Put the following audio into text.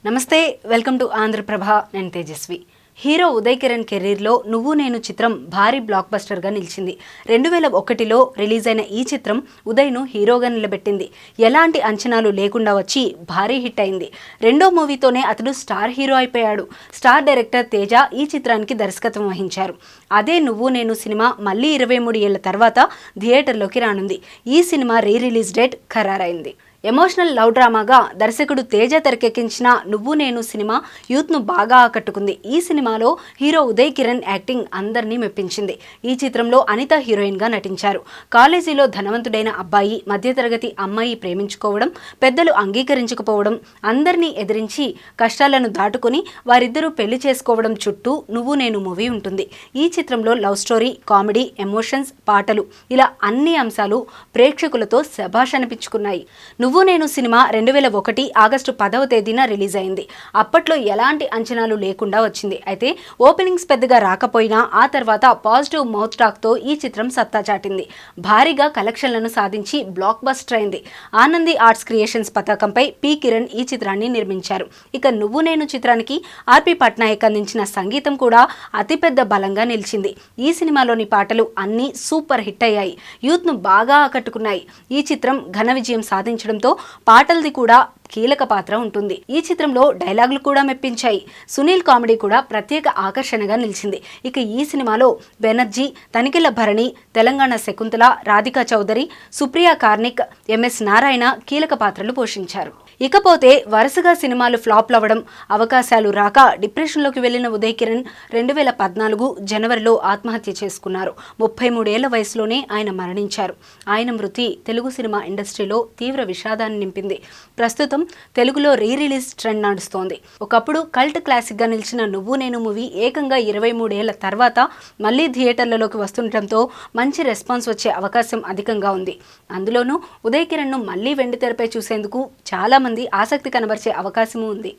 నమస్తే, welcome to Andhraprabha. నేను Tejaswi. Hero Uday Kiran కెరీర్లో నువ్వు నేను చిత్రం భారీ బ్లాక్ బస్టర్గా నిలిచింది. 2001లో రిలీజ్ అయిన ఈ చిత్రం ఉదయ్ను హీరోగా నిలబెట్టింది. ఎలాంటి అంచనాలు లేకుండా వచ్చి భారీ హిట్ అయింది. రెండో మూవీతోనే అతడు స్టార్ హీరో అయిపోయాడు. స్టార్ డైరెక్టర్ తేజ ఈ చిత్రానికి దర్శకత్వం వహించారు. అదే నువ్వు నేను సినిమా మళ్ళీ 23 ఏళ్ల తర్వాత థియేటర్లోకి రానుంది. ఈ సినిమా రీ రిలీజ్ డేట్ ఖరారైంది. ఎమోషనల్ లవ్ డ్రామాగా దర్శకుడు తేజ తెరకెక్కించిన నువ్వు నేను సినిమా యూత్ను బాగా ఆకట్టుకుంది. ఈ సినిమాలో హీరో ఉదయ్ కిరణ్ యాక్టింగ్ అందరినీ మెప్పించింది. ఈ చిత్రంలో అనిత హీరోయిన్గా నటించారు. కాలేజీలో ధనవంతుడైన అబ్బాయి, మధ్యతరగతి అమ్మాయి ప్రేమించుకోవడం, పెద్దలు అంగీకరించకపోవడం, అందరినీ ఎదిరించి కష్టాలను దాటుకుని వారిద్దరూ పెళ్లి చేసుకోవడం చుట్టూ నువ్వు నేను మూవీ ఉంటుంది. ఈ చిత్రంలో లవ్ స్టోరీ, కామెడీ, ఎమోషన్స్, పాటలు ఇలా అన్ని అంశాలు ప్రేక్షకులతో శభాష్ అనిపించుకున్నాయి. నువ్వు నేను సినిమా 2001 ఆగస్టు 10వ తేదీన రిలీజ్ అయింది. అప్పట్లో ఎలాంటి అంచనాలు లేకుండా వచ్చింది. అయితే ఓపెనింగ్స్ పెద్దగా రాకపోయినా ఆ తర్వాత పాజిటివ్ మౌత్ టాక్తో ఈ చిత్రం సత్తా చాటింది. భారీగా కలెక్షన్లను సాధించి బ్లాక్ బస్టర్ అయింది. ఆనంది ఆర్ట్స్ క్రియేషన్స్ పతాకంపై పి కిరణ్ ఈ చిత్రాన్ని నిర్మించారు. ఇక నువ్వు నేను చిత్రానికి ఆర్పి పట్నాయక్ అందించిన సంగీతం కూడా అతిపెద్ద బలంగా నిలిచింది. ఈ సినిమాలోని పాటలు అన్నీ సూపర్ హిట్ అయ్యాయి. యూత్ను బాగా ఆకట్టుకున్నాయి. ఈ చిత్రం ఘన విజయం సాధించడంతో పాటలది కూడా కీలక పాత్ర ఉంటుంది. ఈ చిత్రంలో డైలాగులు కూడా మెప్పించాయి. సునీల్ కామెడీ కూడా ప్రత్యేక ఆకర్షణగా నిలిచింది. ఇక ఈ సినిమాలో బెనర్జీ, తనికెళ్ల భరణి, తెలంగాణ శకుంతల, రాధికా చౌదరి, సుప్రియా కార్నిక్, ఎంఎస్ నారాయణ కీలక పాత్రలు పోషించారు. ఇకపోతే వరుసగా సినిమాలు ఫ్లాప్లు అవ్వడం, అవకాశాలు రాక డిప్రెషన్లోకి వెళ్లిన ఉదయ్ కిరణ్ 2014 జనవరిలో ఆత్మహత్య చేసుకున్నారు. 33 ఏళ్ల వయసులోనే ఆయన మరణించారు. ఆయన మృతి తెలుగు సినిమా ఇండస్ట్రీలో తీవ్ర విషాదాన్ని నింపింది. ప్రస్తుతం తెలుగులో రీ రిలీజ్ ట్రెండ్ నడుస్తోంది. ఒకప్పుడు కల్ట్ క్లాసిక్గా నిలిచిన నువ్వు నేను మూవీ ఏకంగా 23 ఏళ్ల తర్వాత మళ్లీ థియేటర్లలోకి వస్తుండటంతో మంచి రెస్పాన్స్ వచ్చే అవకాశం అధికంగా ఉంది. అందులోనూ ఉదయ్ కిరణ్ను మళ్లీ వెండితెరపై చూసేందుకు చాలా మంది ఆసక్తి కనబరిచే అవకాశము ఉంది.